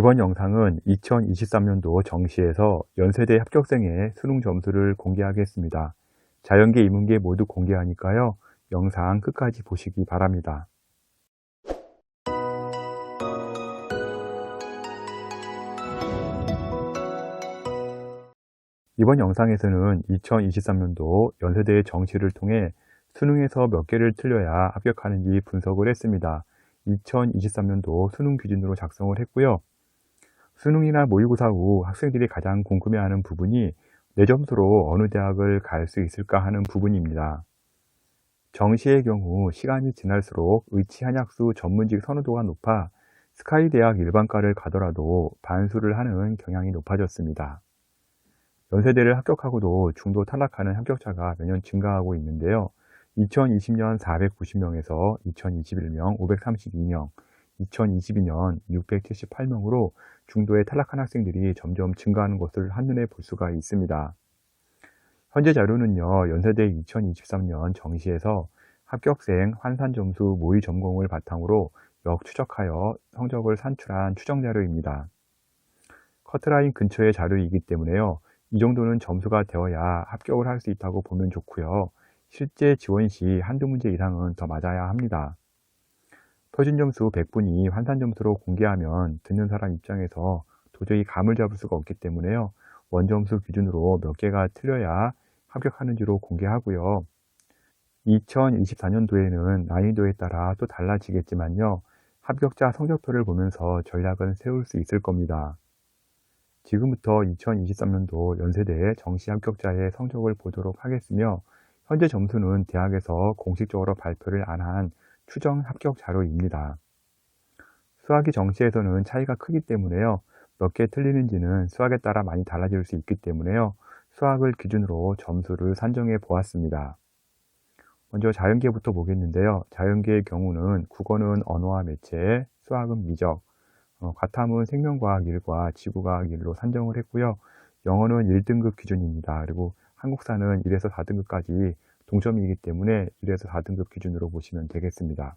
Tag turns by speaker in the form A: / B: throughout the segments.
A: 이번 영상은 2023년도 정시에서 연세대 합격생의 수능 점수를 공개하겠습니다. 자연계, 인문계 모두 공개하니까요. 영상 끝까지 보시기 바랍니다. 이번 영상에서는 2023년도 연세대 정시를 통해 수능에서 몇 개를 틀려야 합격하는지 분석을 했습니다. 2023년도 수능 기준으로 작성을 했고요. 수능이나 모의고사 후 학생들이 가장 궁금해하는 부분이 내 점수로 어느 대학을 갈 수 있을까 하는 부분입니다. 정시의 경우 시간이 지날수록 의치 한약수 전문직 선호도가 높아 스카이 대학 일반과를 가더라도 반수를 하는 경향이 높아졌습니다. 연세대를 합격하고도 중도 탈락하는 합격자가 매년 증가하고 있는데요. 2020년 490명에서 2021년 532명, 2022년 678명으로 중도에 탈락한 학생들이 점점 증가하는 것을 한눈에 볼 수가 있습니다. 현재 자료는요, 연세대 2023년 정시에서 합격생 환산 점수 모의 전공을 바탕으로 역추적하여 성적을 산출한 추정 자료입니다. 커트라인 근처의 자료이기 때문에요, 이 정도는 점수가 되어야 합격을 할 수 있다고 보면 좋고요. 실제 지원 시 한두 문제 이상은 더 맞아야 합니다. 표준 점수 100분이 환산 점수로 공개하면 듣는 사람 입장에서 도저히 감을 잡을 수가 없기 때문에요. 원점수 기준으로 몇 개가 틀려야 합격하는지로 공개하고요. 2024년도에는 난이도에 따라 또 달라지겠지만요. 합격자 성적표를 보면서 전략은 세울 수 있을 겁니다. 지금부터 2023년도 연세대 정시 합격자의 성적을 보도록 하겠으며, 현재 점수는 대학에서 공식적으로 발표를 안 한 추정 합격 자료입니다. 수학이 정시에서는 차이가 크기 때문에요. 몇 개 틀리는지는 수학에 따라 많이 달라질 수 있기 때문에요. 수학을 기준으로 점수를 산정해 보았습니다. 먼저 자연계부터 보겠는데요. 자연계의 경우는 국어는 언어와 매체, 수학은 미적, 과탐은 생명과학 1과 지구과학 1로 산정을 했고요. 영어는 1등급 기준입니다. 그리고 한국사는 1에서 4등급까지 동점이기 때문에 1에서 4등급 기준으로 보시면 되겠습니다.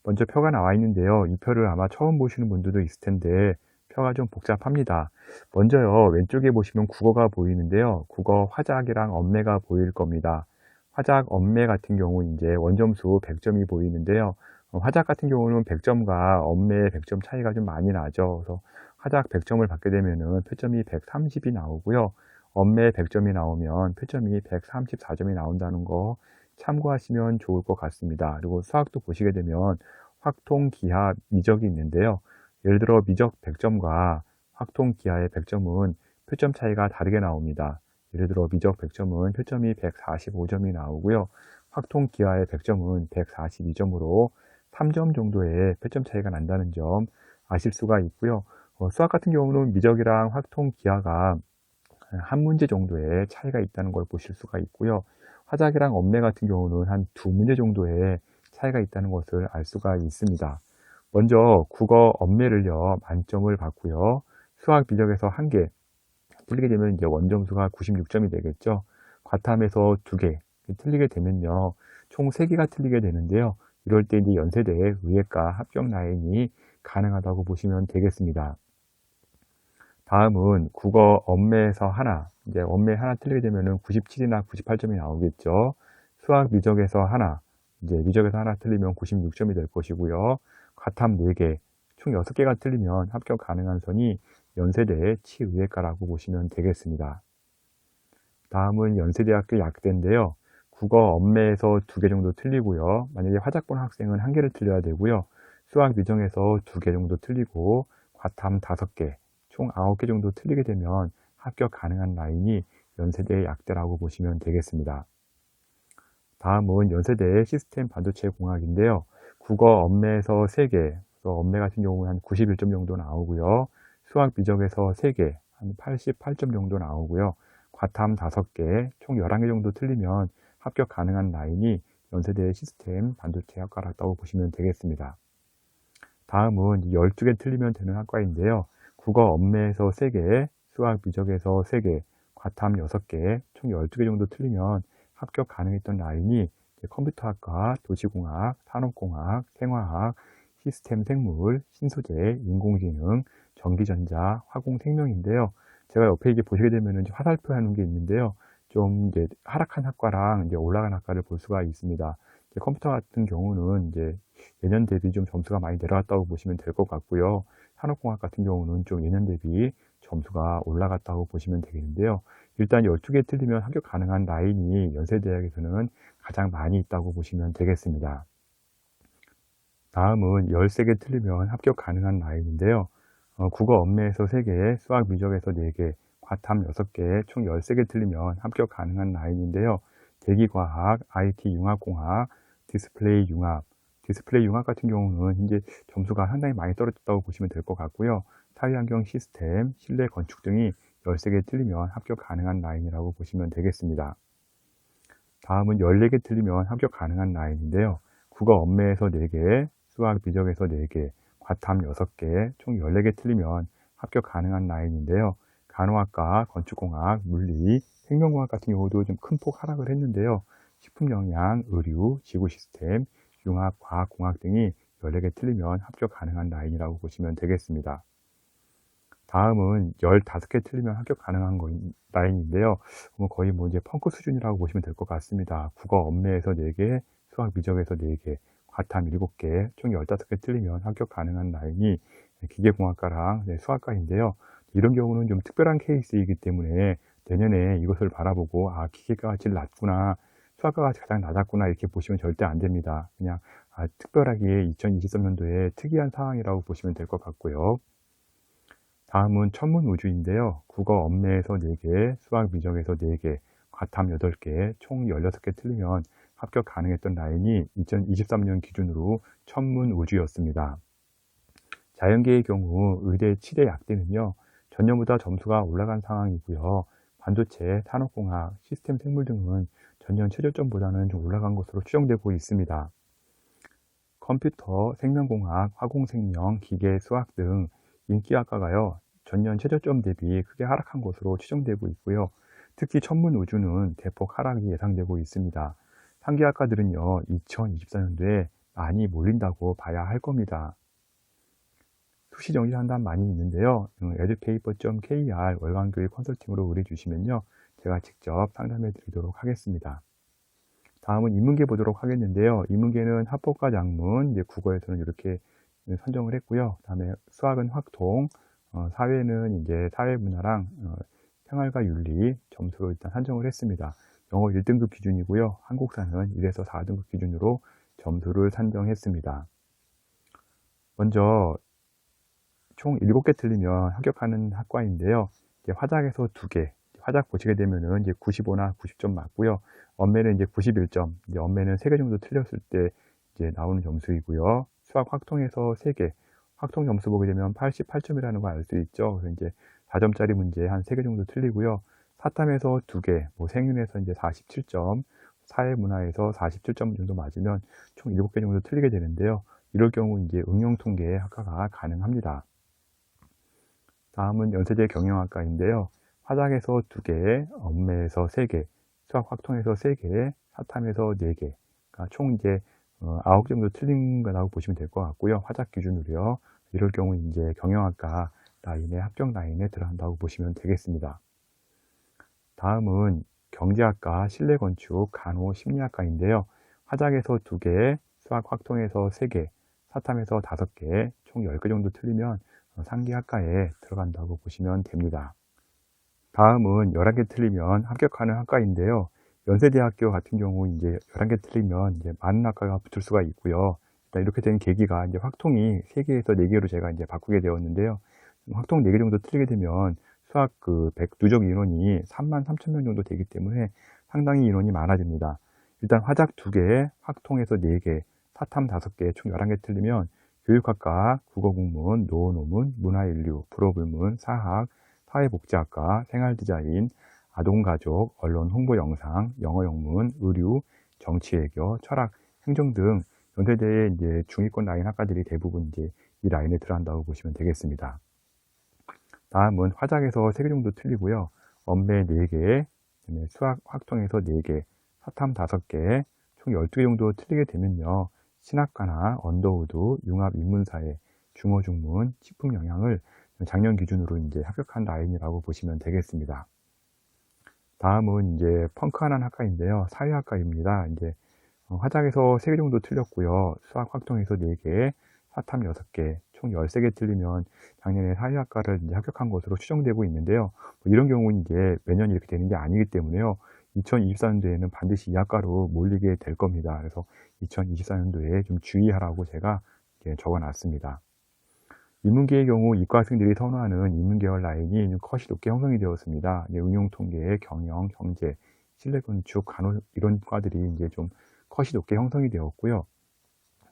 A: 먼저 표가 나와 있는데요. 이 표를 아마 처음 보시는 분들도 있을 텐데 표가 좀 복잡합니다. 먼저요, 왼쪽에 보시면 국어가 보이는데요. 국어 화작이랑 엄매가 보일 겁니다. 화작, 엄매 같은 경우 이제 원점수 100점이 보이는데요. 화작 같은 경우는 100점과 엄매 100점 차이가 좀 많이 나죠. 그래서 화작 100점을 받게 되면은 표점이 130이 나오고요. 엄매 100점이 나오면 표점이 134점이 나온다는 거 참고하시면 좋을 것 같습니다. 그리고 수학도 보시게 되면 확통, 기하, 미적이 있는데요. 예를 들어 미적 100점과 확통, 기하의 100점은 표점 차이가 다르게 나옵니다. 예를 들어 미적 100점은 표점이 145점이 나오고요. 확통, 기하의 100점은 142점으로 3점 정도의 표점 차이가 난다는 점 아실 수가 있고요. 수학 같은 경우는 미적이랑 확통, 기하가 한 문제 정도의 차이가 있다는 걸 보실 수가 있고요. 화작이랑 엄매 같은 경우는 한 두 문제 정도의 차이가 있다는 것을 알 수가 있습니다. 먼저 국어 엄매를요, 만점을 받고요. 수학 미적에서 한 개 틀리게 되면 이제 원점수가 96점이 되겠죠. 과탐에서 2개 틀리게 되면요, 총 3개가 틀리게 되는데요. 이럴 때 이제 연세대 의예과 합격 라인이 가능하다고 보시면 되겠습니다. 다음은 국어 엄매에서 하나, 이제 엄매 하나 틀리게 되면은 97이나 98점이 나오겠죠. 수학 미적에서 하나, 이제 미적에서 하나 틀리면 96점이 될 것이고요. 과탐 4개, 총 6개가 틀리면 합격 가능한 선이 연세대 치의예과라고 보시면 되겠습니다. 다음은 연세대학교 약대인데요. 국어 엄매에서 2개 정도 틀리고요. 만약에 화작본 학생은 1개를 틀려야 되고요. 수학 미적에서 2개 정도 틀리고 과탐 5개, 총 9개 정도 틀리게 되면 합격 가능한 라인이 연세대 약대라고 보시면 되겠습니다. 다음은 연세대 시스템 반도체 공학인데요. 국어 엄매에서 3개, 엄매 같은 경우는 한 91점 정도 나오고요. 수학 미적에서 3개, 한 88점 정도 나오고요. 과탐 5개, 총 11개 정도 틀리면 합격 가능한 라인이 연세대 시스템 반도체 학과라고 보시면 되겠습니다. 다음은 12개 틀리면 되는 학과인데요. 국어 엄매에서 3개, 수학 미적에서 3개, 과탐 6개, 총 12개 정도 틀리면 합격 가능했던 라인이 컴퓨터학과, 도시공학, 산업공학, 생화학, 시스템 생물, 신소재, 인공지능, 전기전자, 화공생명인데요. 제가 옆에 이제 보시게 되면은 화살표 하는 게 있는데요. 좀 이제 하락한 학과랑 이제 올라간 학과를 볼 수가 있습니다. 이제 컴퓨터 같은 경우는 이제 예년 대비 좀 점수가 많이 내려갔다고 보시면 될 것 같고요. 산업공학 같은 경우는 좀 예년 대비 점수가 올라갔다고 보시면 되겠는데요. 일단 12개 틀리면 합격 가능한 라인이 연세대학에서는 가장 많이 있다고 보시면 되겠습니다. 다음은 13개 틀리면 합격 가능한 라인인데요. 국어 언매에서 3개, 수학 미적에서 4개, 과탐 6개, 총 13개 틀리면 합격 가능한 라인인데요. 대기과학, IT 융합공학, 디스플레이 융합 같은 경우는 현재 점수가 상당히 많이 떨어졌다고 보시면 될 것 같고요. 사회환경 시스템, 실내 건축 등이 13개 틀리면 합격 가능한 라인이라고 보시면 되겠습니다. 다음은 14개 틀리면 합격 가능한 라인인데요. 국어 언매에서 4개, 수학 미적에서 4개, 과탐 6개, 총 14개 틀리면 합격 가능한 라인인데요. 간호학과, 건축공학, 물리, 생명공학 같은 경우도 좀 큰 폭 하락을 했는데요. 식품영양, 의류, 지구시스템, 융합, 과학공학 등이 14개 틀리면 합격 가능한 라인이라고 보시면 되겠습니다. 다음은 15개 틀리면 합격 가능한 라인인데요. 거의 뭐 이제 펑크 수준이라고 보시면 될 것 같습니다. 국어 언매에서 4개, 수학 미적에서 4개, 과탐 7개, 총 15개 틀리면 합격 가능한 라인이 기계공학과랑 수학과인데요. 이런 경우는 좀 특별한 케이스이기 때문에 내년에 이것을 바라보고 기계과가 제일 낮구나, 수학과가 가장 낮았구나 이렇게 보시면 절대 안 됩니다. 그냥 특별하게 2023년도에 특이한 상황이라고 보시면 될 것 같고요. 다음은 천문우주인데요. 국어 언매에서 4개, 수학 미적에서 4개, 과탐 8개, 총 16개 틀리면 합격 가능했던 라인이 2023년 기준으로 천문우주였습니다. 자연계의 경우 의대, 치대, 약대는요. 전년보다 점수가 올라간 상황이고요. 반도체, 산업공학, 시스템 생물 등은 전년 최저점보다는 좀 올라간 것으로 추정되고 있습니다. 컴퓨터, 생명공학, 화공생명, 기계, 수학 등 인기학과가요, 전년 최저점 대비 크게 하락한 것으로 추정되고 있고요. 특히 천문우주는 대폭 하락이 예상되고 있습니다. 상기학과들은요, 2024년도에 많이 몰린다고 봐야 할 겁니다. 수시 정시 상담 많이 있는데요. edupaper.kr 월간교육 컨설팅으로 의뢰 주시면요, 제가 직접 상담해 드리도록 하겠습니다. 다음은 인문계 보도록 하겠는데요. 인문계는 합법과 작문, 이제 국어에서는 이렇게 선정을 했고요. 다음에 수학은 확통, 사회는 이제 사회문화랑 생활과 윤리 점수로 일단 산정을 했습니다. 영어 1등급 기준이고요. 한국사는 1에서 4등급 기준으로 점수를 산정했습니다. 먼저 총 7개 틀리면 합격하는 학과인데요. 이제 화작에서 2개, 화작 보시게 되면은 이제 95나 90점 맞고요. 언매는 이제 91점, 이제 언매는 3개 정도 틀렸을 때 이제 나오는 점수이고요. 수학 확통에서 3개, 확통 점수 보게 되면 88점이라는 걸 알 수 있죠. 그래서 이제 4점짜리 문제 한 3개 정도 틀리고요. 사탐에서 2개, 뭐 생윤에서 이제 47점, 사회문화에서 47점 정도 맞으면 총 7개 정도 틀리게 되는데요. 이럴 경우 이제 응용통계 학과가 가능합니다. 다음은 연세대 경영학과인데요. 화작에서 2개, 언매에서 3개, 수학 확통에서 3개, 사탐에서 4개, 그러니까 총 이제 9개 정도 틀린 거라고 보시면 될 것 같고요. 화작 기준으로요. 이럴 경우 이제 경영학과 라인에 합격 라인에 들어간다고 보시면 되겠습니다. 다음은 경제학과, 실내건축, 간호, 심리학과인데요. 화작에서 2개, 수학 확통에서 3개, 사탐에서 5개, 총 10개 정도 틀리면 상기학과에 들어간다고 보시면 됩니다. 다음은 11개 틀리면 합격하는 학과인데요. 연세대학교 같은 경우 이제 11개 틀리면 이제 많은 학과가 붙을 수가 있고요. 일단 이렇게 된 계기가 이제 확통이 3개에서 4개로 제가 이제 바꾸게 되었는데요. 확통 4개 정도 틀리게 되면 수학 누적 인원이 33,000명 정도 되기 때문에 상당히 인원이 많아집니다. 일단 화작 2개, 확통에서 4개, 사탐 5개, 총 11개 틀리면 교육학과, 국어국문, 노노문, 문화인류, 불어불문, 사학, 사회복지학과, 생활디자인, 아동가족, 언론 홍보 영상, 영어 영문, 의류, 정치외교, 철학, 행정 등 연세대의 이제 중위권 라인 학과들이 대부분 이제 이 라인에 들어간다고 보시면 되겠습니다. 다음은 화작에서 3개 정도 틀리고요. 언매 4개, 수학 확통에서 4개, 사탐 5개, 총 12개 정도 틀리게 되면요. 신학과나 언더우드, 융합 인문사회, 중어 중문, 식품 영양을 작년 기준으로 이제 합격한 라인이라고 보시면 되겠습니다. 다음은 이제 펑크한 학과인데요. 사회학과입니다. 이제 화작에서 3개 정도 틀렸고요. 수학 확통에서 4개, 사탐 6개, 총 13개 틀리면 작년에 사회학과를 이제 합격한 것으로 추정되고 있는데요. 뭐 이런 경우는 이제 매년 이렇게 되는 게 아니기 때문에요. 2024년도에는 반드시 이 학과로 몰리게 될 겁니다. 그래서 2024년도에 좀 주의하라고 제가 적어 놨습니다. 인문계의 경우 이과 학생들이 선호하는 인문계열 라인이 컷이 높게 형성이 되었습니다. 응용통계, 경영, 경제, 실내건축, 간호 이런 과들이 이제 좀 컷이 높게 형성이 되었고요.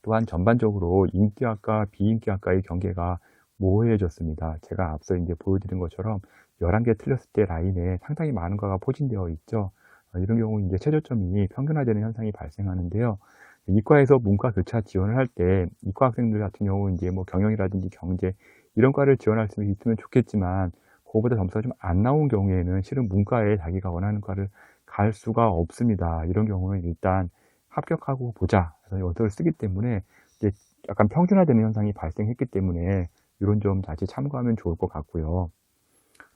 A: 또한 전반적으로 인기학과, 비인기학과의 경계가 모호해졌습니다. 제가 앞서 이제 보여드린 것처럼 11개 틀렸을 때 라인에 상당히 많은 과가 포진되어 있죠. 이런 경우 이제 최저점이 평균화되는 현상이 발생하는데요. 이과에서 문과 교차 지원을 할 때 이과 학생들 같은 경우 이제 뭐 경영이라든지 경제 이런 과를 지원할 수 있으면 좋겠지만 그거보다 점수가 좀 안 나온 경우에는 실은 문과에 자기가 원하는 과를 갈 수가 없습니다. 이런 경우는 일단 합격하고 보자. 그래서 이것을 쓰기 때문에 이제 약간 평준화되는 현상이 발생했기 때문에 이런 점 다시 참고하면 좋을 것 같고요.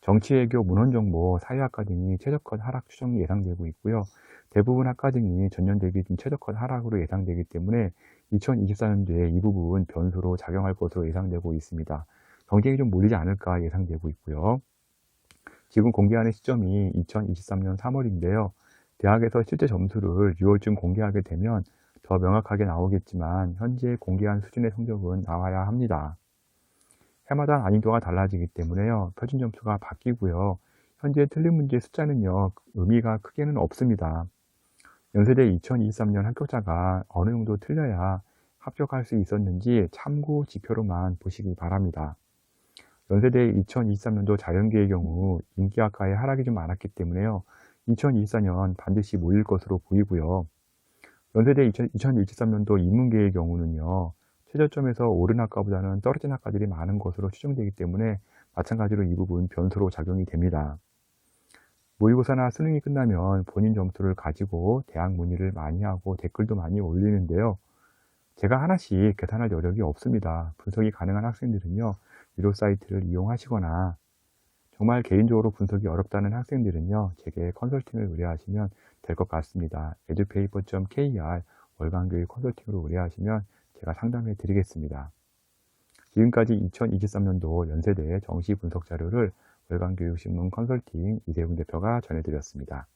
A: 정치외교, 문헌정보, 사회학과 등이 최저컷 하락 추정이 예상되고 있고요. 대부분 학과 등이 전년 대비 좀 최저컷 하락으로 예상되기 때문에 2024년도에 이 부분 변수로 작용할 것으로 예상되고 있습니다. 경쟁이 좀 몰리지 않을까 예상되고 있고요. 지금 공개하는 시점이 2023년 3월인데요. 대학에서 실제 점수를 6월쯤 공개하게 되면 더 명확하게 나오겠지만 현재 공개한 수준의 성적은 나와야 합니다. 해마다 난이도가 달라지기 때문에요. 표준 점수가 바뀌고요. 현재 틀린 문제 숫자는요. 의미가 크게는 없습니다. 연세대 2023년 합격자가 어느 정도 틀려야 합격할 수 있었는지 참고 지표로만 보시기 바랍니다. 연세대 2023년도 자연계의 경우 인기학과의 하락이 좀 많았기 때문에요. 2024년 반드시 몰릴 것으로 보이고요. 연세대 2023년도 인문계의 경우는요. 최저점에서 오른 학과보다는 떨어진 학과들이 많은 것으로 추정되기 때문에 마찬가지로 이 부분 변수로 작용이 됩니다. 모의고사나 수능이 끝나면 본인 점수를 가지고 대학 문의를 많이 하고 댓글도 많이 올리는데요. 제가 하나씩 계산할 여력이 없습니다. 분석이 가능한 학생들은요. 유료 사이트를 이용하시거나 정말 개인적으로 분석이 어렵다는 학생들은요. 제게 컨설팅을 의뢰하시면 될 것 같습니다. edupaper.kr 월간교육 컨설팅으로 의뢰하시면 제가 상담해 드리겠습니다. 지금까지 2023년도 연세대 정시 분석 자료를 월간교육신문 컨설팅 이대훈 대표가 전해드렸습니다.